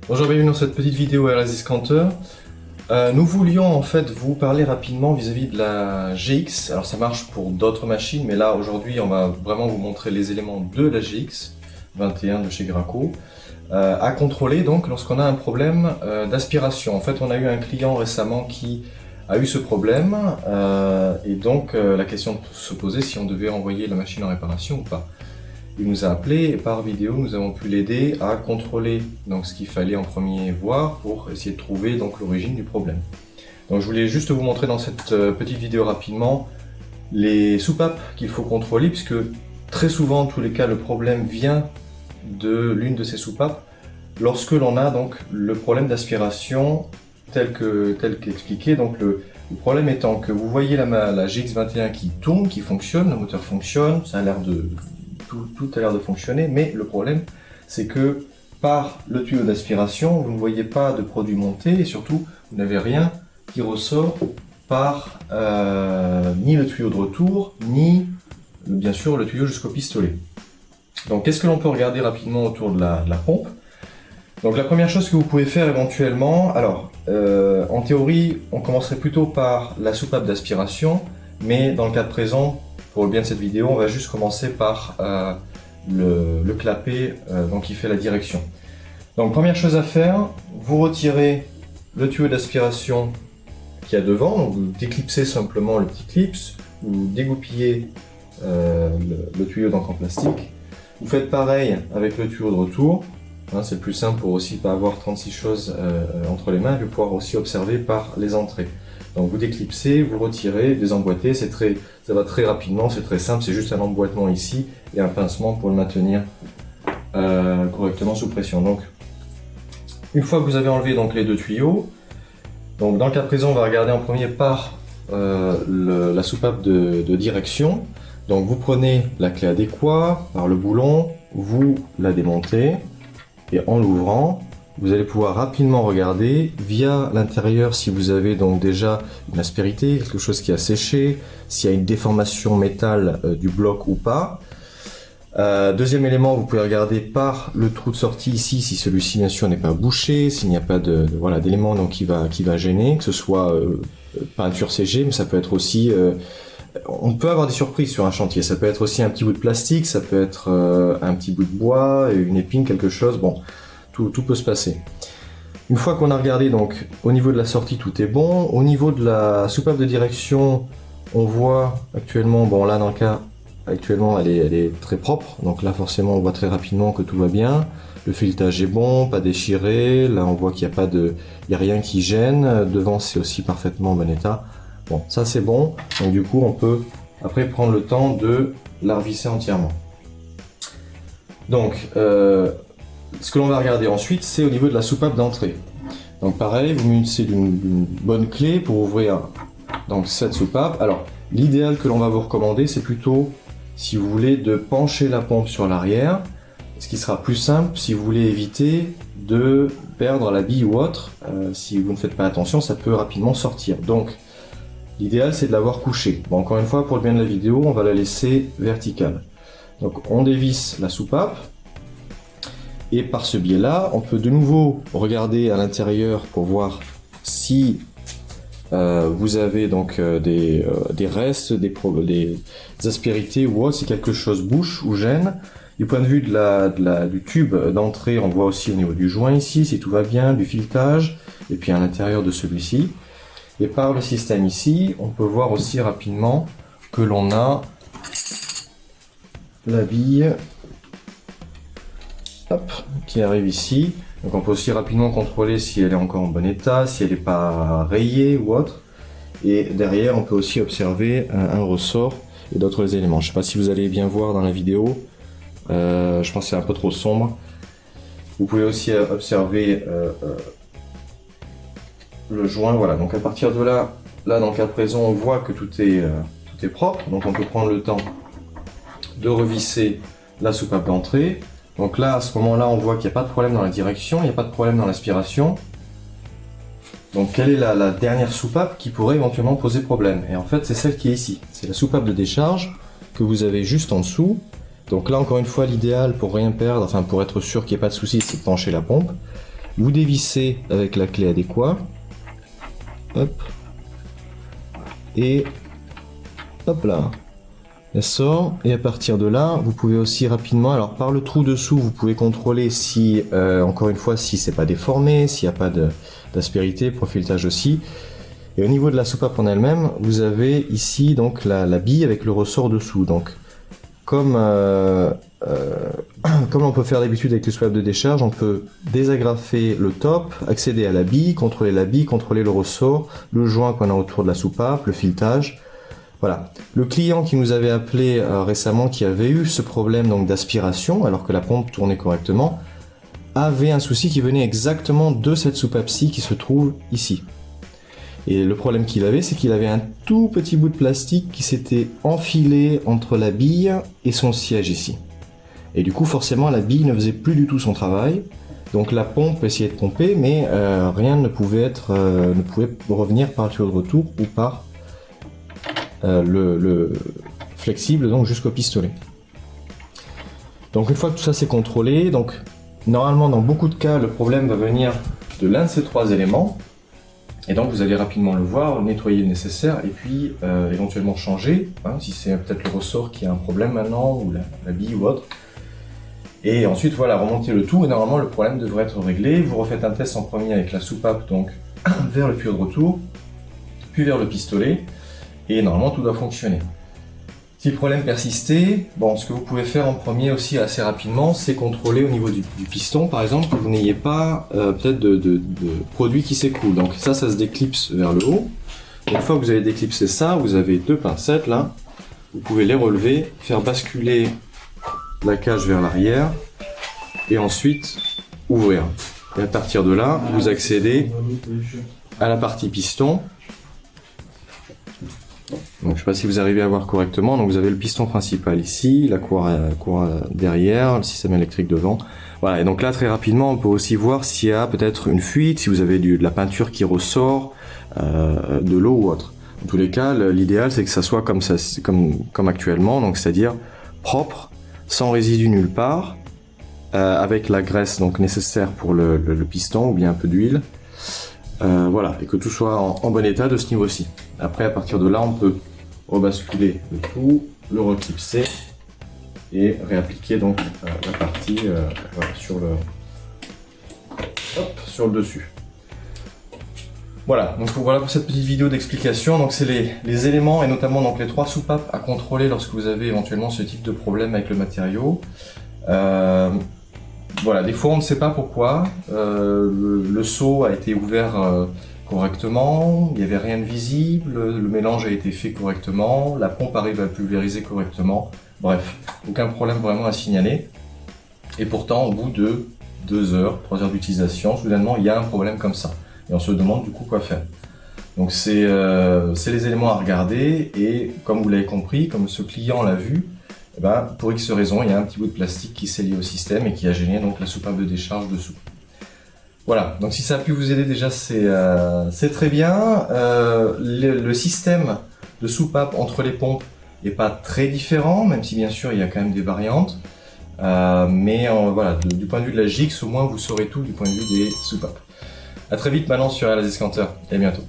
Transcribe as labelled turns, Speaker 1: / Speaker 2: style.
Speaker 1: Bonjour, bienvenue dans cette petite vidéo Air Counter. Nous voulions en fait vous parler rapidement vis-à-vis de la GX. Alors ça marche pour d'autres machines, mais là aujourd'hui on va vraiment vous montrer les éléments de la GX 21 de chez Graco à contrôler donc lorsqu'on a un problème d'aspiration. En fait on a eu un client récemment qui a eu ce problème et donc la question se posait si on devait envoyer la machine en réparation ou pas. Il nous a appelé et par vidéo nous avons pu l'aider à contrôler donc ce qu'il fallait en premier voir pour essayer de trouver donc l'origine du problème. Donc je voulais juste vous montrer dans cette petite vidéo rapidement les soupapes qu'il faut contrôler, puisque très souvent en tous les cas le problème vient de l'une de ces soupapes lorsque l'on a donc le problème d'aspiration tel qu'expliqué. Donc le problème étant que vous voyez la GX21 qui tourne, qui fonctionne, le moteur fonctionne, ça a l'air de tout a l'air de fonctionner, mais le problème c'est que par le tuyau d'aspiration vous ne voyez pas de produit monté et surtout vous n'avez rien qui ressort par ni le tuyau de retour ni bien sûr le tuyau jusqu'au pistolet. Donc qu'est-ce que l'on peut regarder rapidement autour de la pompe? Donc la première chose que vous pouvez faire éventuellement, alors en théorie on commencerait plutôt par la soupape d'aspiration, mais dans le cas présent, pour le bien de cette vidéo, on va juste commencer par le clapet donc qui fait la direction. Donc première chose à faire, vous retirez le tuyau d'aspiration qui est devant, donc vous déclipsez simplement le petit clips, vous dégoupillez le tuyau donc en plastique. Vous faites pareil avec le tuyau de retour, hein, c'est le plus simple pour aussi pas avoir 36 choses entre les mains, et pouvoir aussi observer par les entrées. Donc vous déclipsez, vous retirez, désemboîtez, ça va très rapidement, c'est très simple, c'est juste un emboîtement ici et un pincement pour le maintenir correctement sous pression. Donc une fois que vous avez enlevé donc les deux tuyaux, donc dans le cas présent on va regarder en premier par la soupape de direction. Donc vous prenez la clé adéquate par le boulon, vous la démontez et en l'ouvrant, vous allez pouvoir rapidement regarder via l'intérieur si vous avez donc déjà une aspérité, quelque chose qui a séché, s'il y a une déformation métal du bloc ou pas. Deuxième élément, vous pouvez regarder par le trou de sortie ici si celui-ci bien sûr n'est pas bouché, s'il n'y a pas voilà, d'élément donc qui va gêner, que ce soit peinture CG, mais ça peut être aussi on peut avoir des surprises sur un chantier, ça peut être aussi un petit bout de plastique, ça peut être un petit bout de bois, une épine, quelque chose, bon. Tout peut se passer. Une fois qu'on a regardé, donc au niveau de la sortie tout est bon. Au niveau de la soupape de direction, on voit actuellement, bon là dans le cas actuellement elle est très propre, donc là forcément on voit très rapidement que tout va bien. Le filetage est bon, pas déchiré, là on voit qu'il n'y a rien qui gêne. Devant c'est aussi parfaitement en bon état. Bon, ça c'est bon, donc du coup on peut après prendre le temps de la revisser entièrement. Donc ce que l'on va regarder ensuite, c'est au niveau de la soupape d'entrée. Donc pareil, vous munissez d'une bonne clé pour ouvrir donc cette soupape. Alors l'idéal que l'on va vous recommander, c'est plutôt, si vous voulez, de pencher la pompe sur l'arrière, ce qui sera plus simple si vous voulez éviter de perdre la bille ou autre. Si vous ne faites pas attention, ça peut rapidement sortir. Donc l'idéal, c'est de l'avoir couchée. Bon, encore une fois, pour le bien de la vidéo, on va la laisser verticale. Donc on dévisse la soupape. Et par ce biais-là, on peut de nouveau regarder à l'intérieur pour voir si vous avez donc des restes, des aspérités ou autre, si quelque chose bouche ou gêne. Du point de vue du tube d'entrée, on voit aussi au niveau du joint ici, si tout va bien, du filetage, et puis à l'intérieur de celui-ci. Et par le système ici, on peut voir aussi rapidement que l'on a la bille. Hop, qui arrive ici. Donc on peut aussi rapidement contrôler si elle est encore en bon état, si elle n'est pas rayée ou autre. Et derrière, on peut aussi observer un ressort et d'autres éléments. Je ne sais pas si vous allez bien voir dans la vidéo. Je pense que c'est un peu trop sombre. Vous pouvez aussi observer le joint. Voilà. Donc à partir de là dans le cas présent, on voit que tout est propre. Donc on peut prendre le temps de revisser la soupape d'entrée. Donc là, à ce moment-là, on voit qu'il n'y a pas de problème dans la direction, il n'y a pas de problème dans l'aspiration. Donc quelle est la dernière soupape qui pourrait éventuellement poser problème? Et en fait, c'est celle qui est ici. C'est la soupape de décharge que vous avez juste en dessous. Donc là, encore une fois, l'idéal pour rien perdre, enfin pour être sûr qu'il n'y ait pas de souci, c'est de pencher la pompe. Vous dévissez avec la clé adéquate. Hop. Et hop là. Elle sort. Et à partir de là, vous pouvez aussi rapidement, alors par le trou dessous, vous pouvez contrôler si, encore une fois, si c'est pas déformé, s'il n'y a pas d'aspérité, profiletage aussi. Et au niveau de la soupape en elle-même, vous avez ici donc la bille avec le ressort dessous. Donc, comme on peut faire d'habitude avec les soupapes de décharge, on peut désagrafer le top, accéder à la bille, contrôler le ressort, le joint qu'on a autour de la soupape, le filetage. Voilà. Le client qui nous avait appelé récemment, qui avait eu ce problème donc d'aspiration, alors que la pompe tournait correctement, avait un souci qui venait exactement de cette soupape-ci qui se trouve ici. Et le problème qu'il avait, c'est qu'il avait un tout petit bout de plastique qui s'était enfilé entre la bille et son siège ici. Et du coup, forcément, la bille ne faisait plus du tout son travail. Donc la pompe essayait de pomper, mais rien ne pouvait revenir par le tuyau de retour ou par le flexible, donc jusqu'au pistolet. Donc une fois que tout ça c'est contrôlé, donc normalement dans beaucoup de cas, le problème va venir de l'un de ces trois éléments. Et donc vous allez rapidement le voir, nettoyer le nécessaire et puis éventuellement changer, hein, si c'est peut-être le ressort qui a un problème maintenant, ou la bille ou autre. Et ensuite voilà, remonter le tout et normalement le problème devrait être réglé. Vous refaites un test en premier avec la soupape donc vers le tuyau de retour, puis vers le pistolet, et normalement tout doit fonctionner. Si le problème persistait, bon, ce que vous pouvez faire en premier aussi assez rapidement, c'est contrôler au niveau du piston, par exemple, que vous n'ayez pas peut-être de produit qui s'écoule. Donc ça se déclipse vers le haut. Et une fois que vous avez déclipsé ça, vous avez deux pincettes là. Vous pouvez les relever, faire basculer la cage vers l'arrière, et ensuite ouvrir. Et à partir de là, vous accédez à la partie piston. Donc, je ne sais pas si vous arrivez à voir correctement. Donc vous avez le piston principal ici, la cour derrière, le système électrique devant. Voilà. Et donc là, très rapidement, on peut aussi voir s'il y a peut-être une fuite, si vous avez de la peinture qui ressort, de l'eau ou autre. En tous les cas, l'idéal c'est que ça soit comme ça, comme actuellement, donc c'est-à-dire propre, sans résidus nulle part, avec la graisse donc nécessaire pour le piston ou bien un peu d'huile. Voilà, et que tout soit en bon état de ce niveau-ci. Après, à partir de là, on peut rebasculer le tout, le reclipser et réappliquer donc la partie voilà, sur le dessus. Voilà, donc voilà pour cette petite vidéo d'explication. Donc c'est les éléments et notamment donc les trois soupapes à contrôler lorsque vous avez éventuellement ce type de problème avec le matériau. Voilà, des fois on ne sait pas pourquoi, le seau a été ouvert correctement, il n'y avait rien de visible, le mélange a été fait correctement, la pompe arrive à pulvériser correctement, bref, aucun problème vraiment à signaler. Et pourtant, au bout de 2 heures, 3 heures d'utilisation, soudainement il y a un problème comme ça. Et on se demande du coup quoi faire. Donc c'est les éléments à regarder et comme vous l'avez compris, comme ce client l'a vu, eh ben, pour X raisons, il y a un petit bout de plastique qui s'est lié au système et qui a gêné donc la soupape de décharge dessous. Voilà, donc si ça a pu vous aider déjà, c'est très bien. Le système de soupape entre les pompes n'est pas très différent, même si bien sûr il y a quand même des variantes. Mais voilà, du point de vue de la GIX, au moins vous saurez tout du point de vue des soupapes. A très vite maintenant sur LASIScanter et à bientôt.